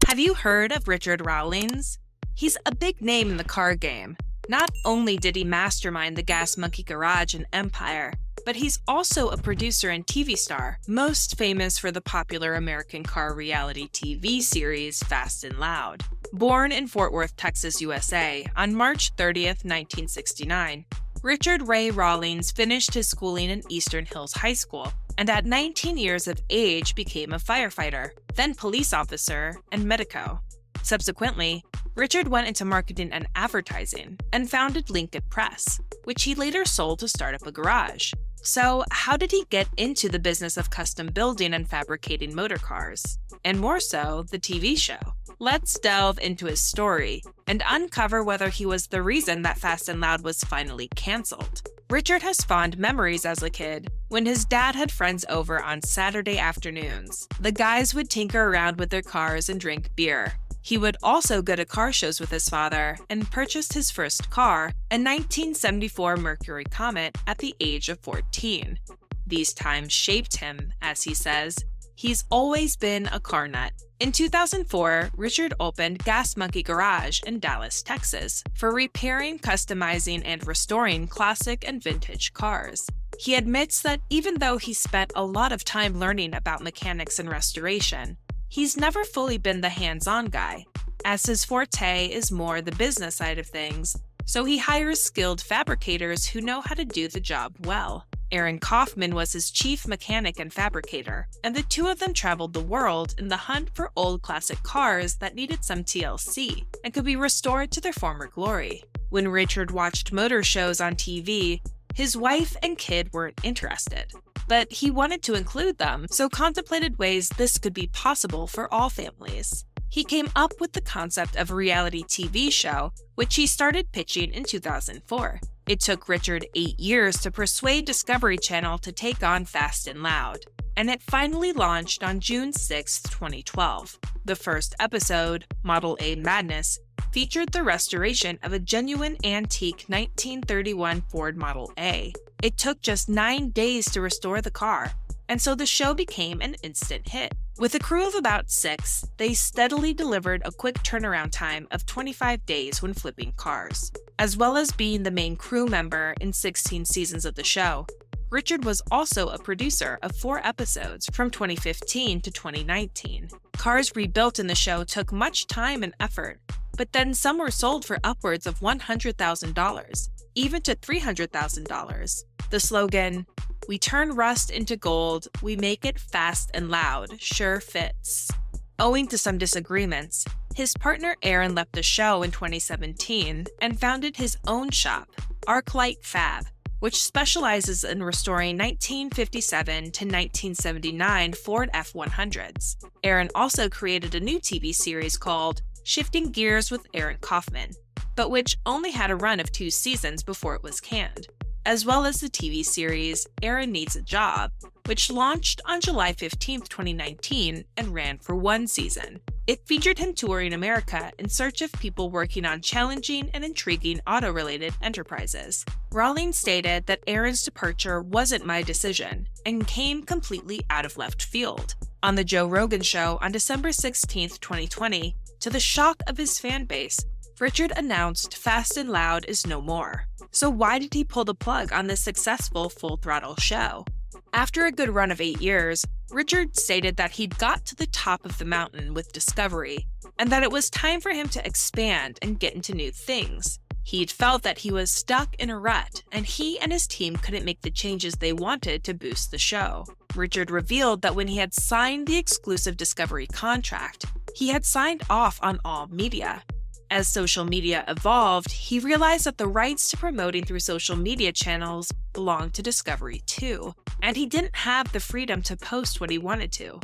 Have you heard of Richard Rawlings? He's a big name in the car game. Not only did he mastermind the Gas Monkey Garage and Empire, but he's also a producer and TV star, most famous for the popular American car reality TV series Fast and Loud. Born in Fort Worth, Texas, USA, on March 30th, 1969, Richard Ray Rawlings finished his schooling in Eastern Hills High School, and at 19 years of age became a firefighter, then police officer, and medico. Subsequently, Richard went into marketing and advertising and founded Lincoln Press, which he later sold to start up a garage. So, how did he get into the business of custom building and fabricating motor cars? And more so, the TV show. Let's delve into his story and uncover whether he was the reason that Fast and Loud was finally canceled. Richard has fond memories as a kid when his dad had friends over on Saturday afternoons. The guys would tinker around with their cars and drink beer. He would also go to car shows with his father and purchased his first car, a 1974 Mercury Comet, at the age of 14. These times shaped him, as he says. He's always been a car nut. In 2004, Richard opened Gas Monkey Garage in Dallas, Texas, for repairing, customizing, and restoring classic and vintage cars. He admits that even though he spent a lot of time learning about mechanics and restoration, he's never fully been the hands-on guy, as his forte is more the business side of things, so he hires skilled fabricators who know how to do the job well. Aaron Kaufman was his chief mechanic and fabricator, and the two of them traveled the world in the hunt for old classic cars that needed some TLC and could be restored to their former glory. When Richard watched motor shows on TV, his wife and kid weren't interested, but he wanted to include them, so contemplated ways this could be possible for all families. He came up with the concept of a reality TV show, which he started pitching in 2004. It took Richard 8 years to persuade Discovery Channel to take on Fast and Loud, and it finally launched on June 6, 2012. The first episode, Model A Madness, featured the restoration of a genuine antique 1931 Ford Model A. It took just 9 days to restore the car, and so the show became an instant hit. With a crew of about 6, they steadily delivered a quick turnaround time of 25 days when flipping cars. As well as being the main crew member in 16 seasons of the show, Richard was also a producer of 4 episodes from 2015 to 2019. Cars rebuilt in the show took much time and effort, but then some were sold for upwards of $100,000, even to $300,000. The slogan, "We turn rust into gold, we make it fast and loud," sure fits. Owing to some disagreements, his partner Aaron left the show in 2017 and founded his own shop, Arclight Fab, which specializes in restoring 1957 to 1979 Ford F-100s. Aaron also created a new TV series called Shifting Gears with Aaron Kaufman, but which only had a run of 2 seasons before it was canned, as well as the TV series Aaron Needs a Job, which launched on July 15, 2019 and ran for 1 season. It featured him touring America in search of people working on challenging and intriguing auto-related enterprises. Rawlings stated that Aaron's departure wasn't my decision and came completely out of left field. On The Joe Rogan Show on December 16, 2020, to the shock of his fan base, Richard announced Fast and Loud is no more. So why did he pull the plug on this successful full-throttle show? After a good run of 8 years, Richard stated that he'd got to the top of the mountain with Discovery, and that it was time for him to expand and get into new things. He'd felt that he was stuck in a rut, and he and his team couldn't make the changes they wanted to boost the show. Richard revealed that when he had signed the exclusive Discovery contract, he had signed off on all media. As social media evolved, he realized that the rights to promoting through social media channels belonged to Discovery too, and he didn't have the freedom to post what he wanted to.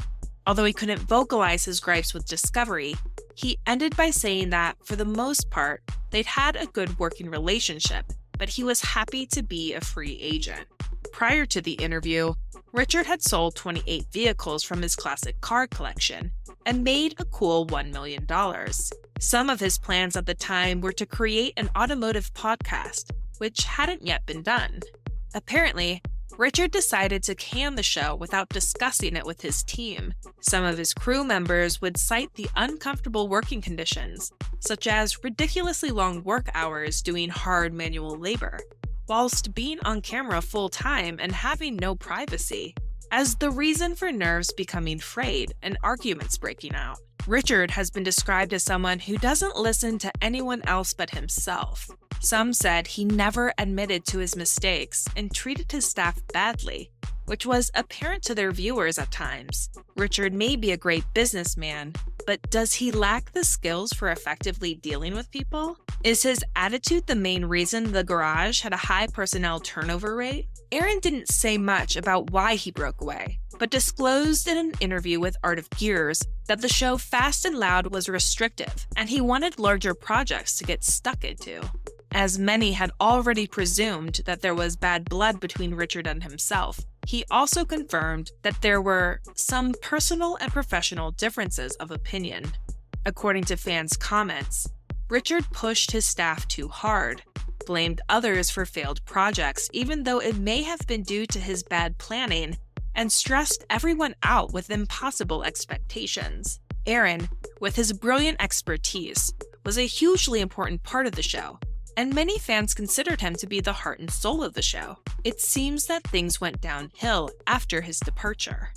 Although he couldn't vocalize his gripes with Discovery, he ended by saying that, for the most part, they'd had a good working relationship, but he was happy to be a free agent. Prior to the interview, Richard had sold 28 vehicles from his classic car collection and made a cool $1 million. Some of his plans at the time were to create an automotive podcast, which hadn't yet been done. Apparently, Richard decided to can the show without discussing it with his team. Some of his crew members would cite the uncomfortable working conditions, such as ridiculously long work hours doing hard manual labor, whilst being on camera full-time and having no privacy, as the reason for nerves becoming frayed and arguments breaking out. Richard has been described as someone who doesn't listen to anyone else but himself. Some said he never admitted to his mistakes and treated his staff badly, which was apparent to their viewers at times. Richard may be a great businessman, but does he lack the skills for effectively dealing with people? Is his attitude the main reason the garage had a high personnel turnover rate? Aaron didn't say much about why he broke away, but disclosed in an interview with Art of Gears that the show Fast and Loud was restrictive and he wanted larger projects to get stuck into. As many had already presumed that there was bad blood between Richard and himself, he also confirmed that there were some personal and professional differences of opinion. According to fans' comments, Richard pushed his staff too hard, blamed others for failed projects even though it may have been due to his bad planning, and stressed everyone out with impossible expectations. Aaron, with his brilliant expertise, was a hugely important part of the show, and many fans considered him to be the heart and soul of the show. It seems that things went downhill after his departure.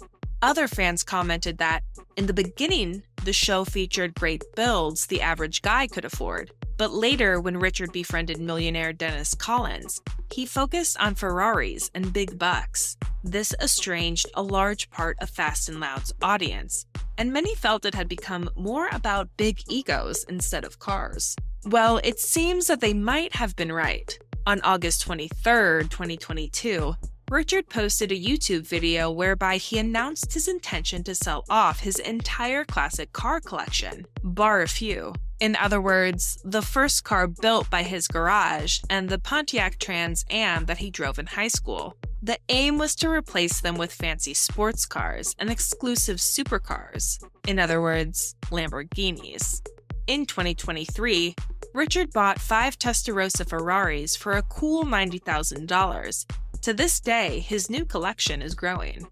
Other fans commented that, in the beginning, the show featured great builds the average guy could afford, but later when Richard befriended millionaire Dennis Collins, he focused on Ferraris and big bucks. This estranged a large part of Fast and Loud's audience, and many felt it had become more about big egos instead of cars. Well, it seems that they might have been right. On August 23, 2022, Richard posted a YouTube video whereby he announced his intention to sell off his entire classic car collection, bar a few. In other words, the first car built by his garage and the Pontiac Trans Am that he drove in high school. The aim was to replace them with fancy sports cars and exclusive supercars. In other words, Lamborghinis. In 2023, Richard bought 5 Testarossa Ferraris for a cool $90,000. To this day, his new collection is growing.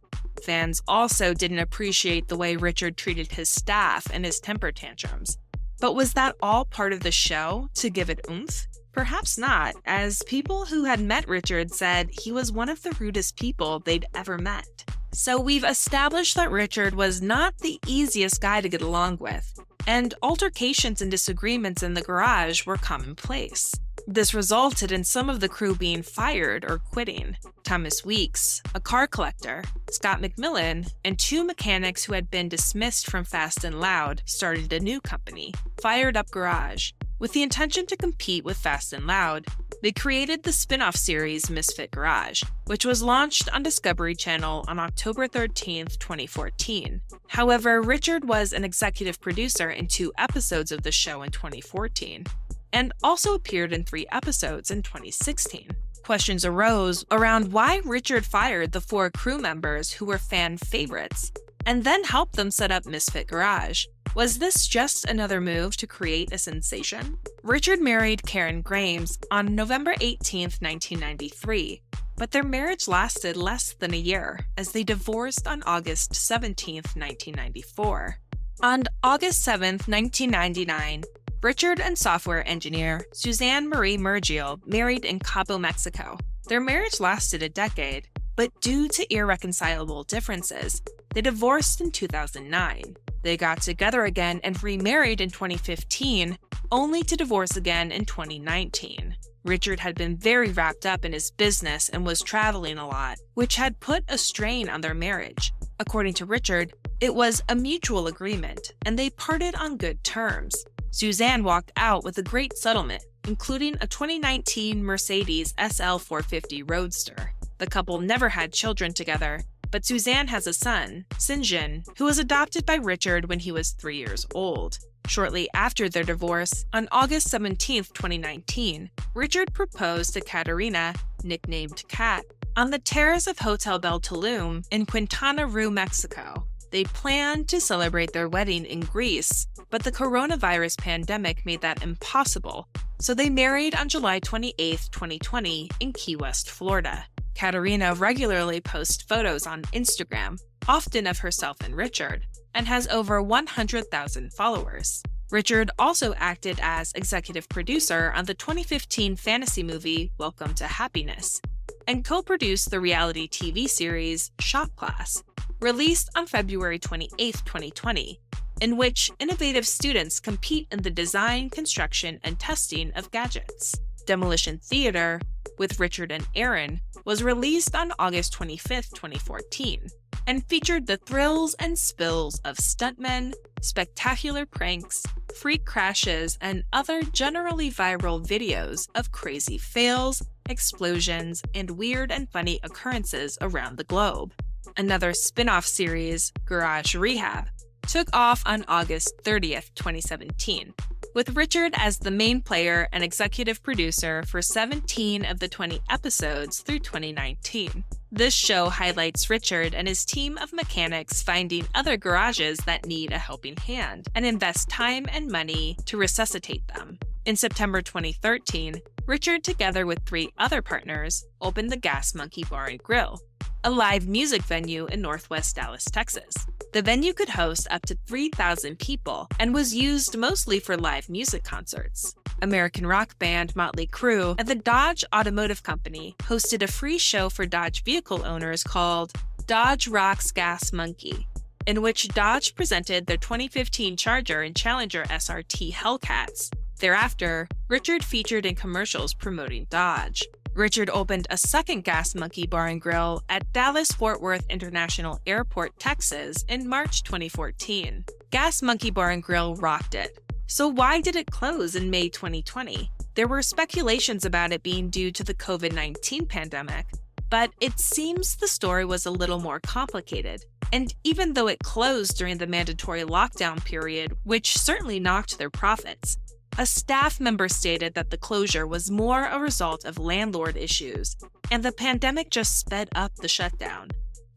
Fans also didn't appreciate the way Richard treated his staff and his temper tantrums. But was that all part of the show to give it oomph? Perhaps not, as people who had met Richard said he was one of the rudest people they'd ever met. So we've established that Richard was not the easiest guy to get along with, and altercations and disagreements in the garage were commonplace. This resulted in some of the crew being fired or quitting. Thomas Weeks, a car collector, Scott McMillan, and 2 mechanics who had been dismissed from Fast and Loud started a new company, Fired Up Garage. With the intention to compete with Fast and Loud, they created the spin-off series Misfit Garage, which was launched on Discovery Channel on October 13, 2014. However, Richard was an executive producer in 2 episodes of the show in 2014, and also appeared in 3 episodes in 2016. Questions arose around why Richard fired the 4 crew members who were fan favorites, and then helped them set up Misfit Garage. Was this just another move to create a sensation? Richard married Karen Grimes on November 18, 1993, but their marriage lasted less than a year, as they divorced on August 17, 1994. On August 7, 1999, Richard and software engineer Suzanne Marie Murgiel married in Cabo, Mexico. Their marriage lasted a decade, but due to irreconcilable differences, they divorced in 2009. They got together again and remarried in 2015, only to divorce again in 2019. Richard had been very wrapped up in his business and was traveling a lot, which had put a strain on their marriage. According to Richard, it was a mutual agreement, and they parted on good terms. Suzanne walked out with a great settlement, including a 2019 Mercedes SL 450 Roadster. The couple never had children together, but Suzanne has a son, Sinjin, who was adopted by Richard when he was 3 years old. Shortly after their divorce, on August 17, 2019, Richard proposed to Katerina, nicknamed Kat, on the terrace of Hotel Bel Tulum in Quintana Roo, Mexico. They planned to celebrate their wedding in Greece, but the coronavirus pandemic made that impossible, so they married on July 28, 2020 in Key West, Florida. Katerina regularly posts photos on Instagram, often of herself and Richard, and has over 100,000 followers. Richard also acted as executive producer on the 2015 fantasy movie Welcome to Happiness, and co-produced the reality TV series Shop Class, released on February 28, 2020, in which innovative students compete in the design, construction, and testing of gadgets. Demolition Theater, with Richard and Aaron, was released on August 25, 2014, and featured the thrills and spills of stuntmen, spectacular pranks, freak crashes, and other generally viral videos of crazy fails, explosions, and weird and funny occurrences around the globe. Another spin-off series, Garage Rehab, took off on August 30th, 2017, with Richard as the main player and executive producer for 17 of the 20 episodes through 2019. This show highlights Richard and his team of mechanics finding other garages that need a helping hand and invest time and money to resuscitate them. In September 2013, Richard, together with 3 other partners, opened the Gas Monkey Bar and Grill, a live music venue in Northwest Dallas, Texas. The venue could host up to 3,000 people and was used mostly for live music concerts. American rock band Motley Crue and the Dodge Automotive Company hosted a free show for Dodge vehicle owners called Dodge Rocks Gas Monkey, in which Dodge presented their 2015 Charger and Challenger SRT Hellcats. Thereafter, Richard featured in commercials promoting Dodge. Richard opened a second Gas Monkey Bar and Grill at Dallas-Fort Worth International Airport, Texas in March 2014. Gas Monkey Bar and Grill rocked it. So why did it close in May 2020? There were speculations about it being due to the COVID-19 pandemic, but it seems the story was a little more complicated. And even though it closed during the mandatory lockdown period, which certainly knocked their profits, a staff member stated that the closure was more a result of landlord issues, and the pandemic just sped up the shutdown.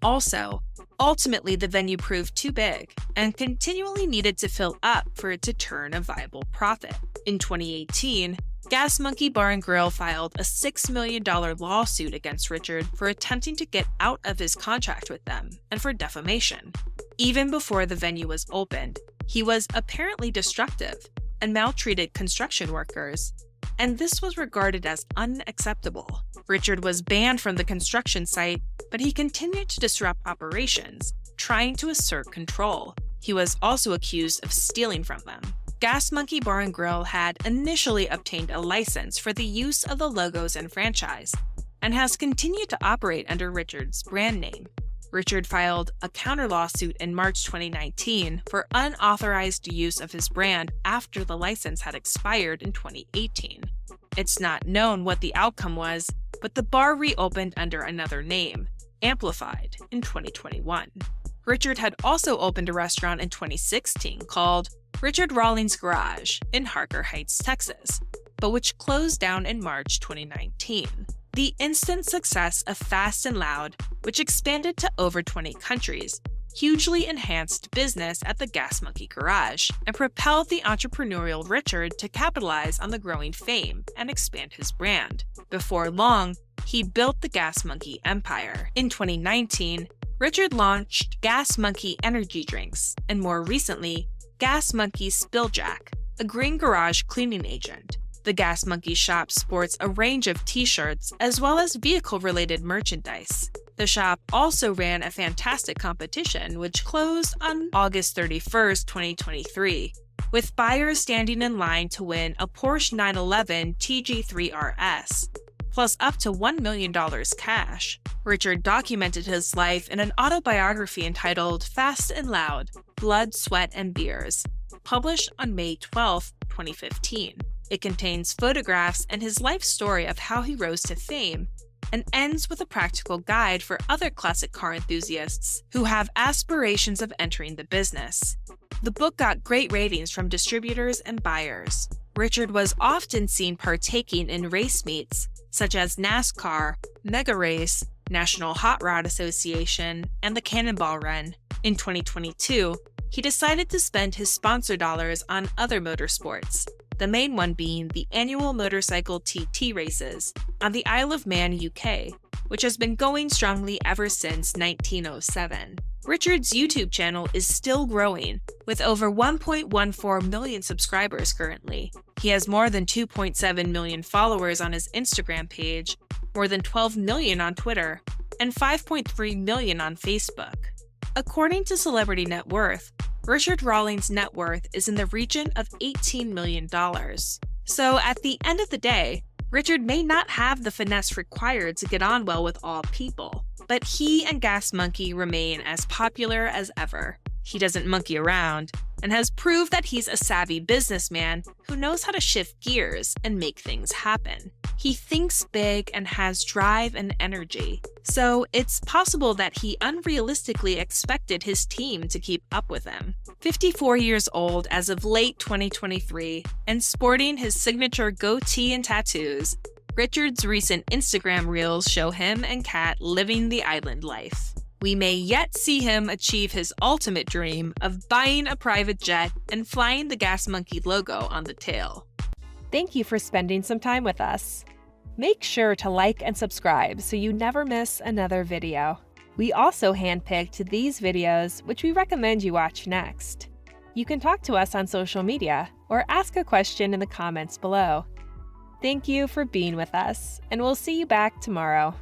Also, ultimately the venue proved too big and continually needed to fill up for it to turn a viable profit. In 2018, Gas Monkey Bar and Grill filed a $6 million lawsuit against Richard for attempting to get out of his contract with them and for defamation. Even before the venue was opened, he was apparently destructive and maltreated construction workers, and this was regarded as unacceptable. Richard was banned from the construction site, but he continued to disrupt operations, trying to assert control. He was also accused of stealing from them. Gas Monkey Bar and Grill had initially obtained a license for the use of the logos and franchise, and has continued to operate under Richard's brand name. Richard filed a counter lawsuit in March 2019 for unauthorized use of his brand after the license had expired in 2018. It's not known what the outcome was, but the bar reopened under another name, Amplified, in 2021. Richard had also opened a restaurant in 2016 called Richard Rawlings Garage in Harker Heights, Texas, but which closed down in March 2019. The instant success of Fast and Loud, which expanded to over 20 countries, hugely enhanced business at the Gas Monkey Garage and propelled the entrepreneurial Richard to capitalize on the growing fame and expand his brand. Before long, he built the Gas Monkey empire. In 2019, Richard launched Gas Monkey energy drinks, and more recently, Gas Monkey Spilljack, a green garage cleaning agent. The Gas Monkey shop sports a range of t-shirts as well as vehicle-related merchandise. The shop also ran a fantastic competition which closed on August 31st, 2023, with buyers standing in line to win a Porsche 911 TG3 RS, plus up to $1 million cash. Richard documented his life in an autobiography entitled Fast and Loud, Blood, Sweat, and Beers, published on May 12, 2015. It contains photographs and his life story of how he rose to fame, and ends with a practical guide for other classic car enthusiasts who have aspirations of entering the business. The book got great ratings from distributors and buyers. Richard was often seen partaking in race meets such as NASCAR, Mega Race, National Hot Rod Association, and the Cannonball Run. In 2022, he decided to spend his sponsor dollars on other motorsports, the main one being the annual motorcycle TT races on the Isle of Man, UK, which has been going strongly ever since 1907. Richard's YouTube channel is still growing, with over 1.14 million subscribers currently. He has more than 2.7 million followers on his Instagram page, more than 12 million on Twitter, and 5.3 million on Facebook. According to Celebrity Net Worth, Richard Rawlings' net worth is in the region of $18 million. So at the end of the day, Richard may not have the finesse required to get on well with all people, but he and Gas Monkey remain as popular as ever. He doesn't monkey around, and has proved that he's a savvy businessman who knows how to shift gears and make things happen. He thinks big and has drive and energy, so it's possible that he unrealistically expected his team to keep up with him. 54 years old as of late 2023, and sporting his signature goatee and tattoos, Richard's recent Instagram reels show him and Kat living the island life. We may yet see him achieve his ultimate dream of buying a private jet and flying the Gas Monkey logo on the tail. Thank you for spending some time with us. Make sure to like and subscribe so you never miss another video. We also handpicked these videos, which we recommend you watch next. You can talk to us on social media or ask a question in the comments below. Thank you for being with us, and we'll see you back tomorrow.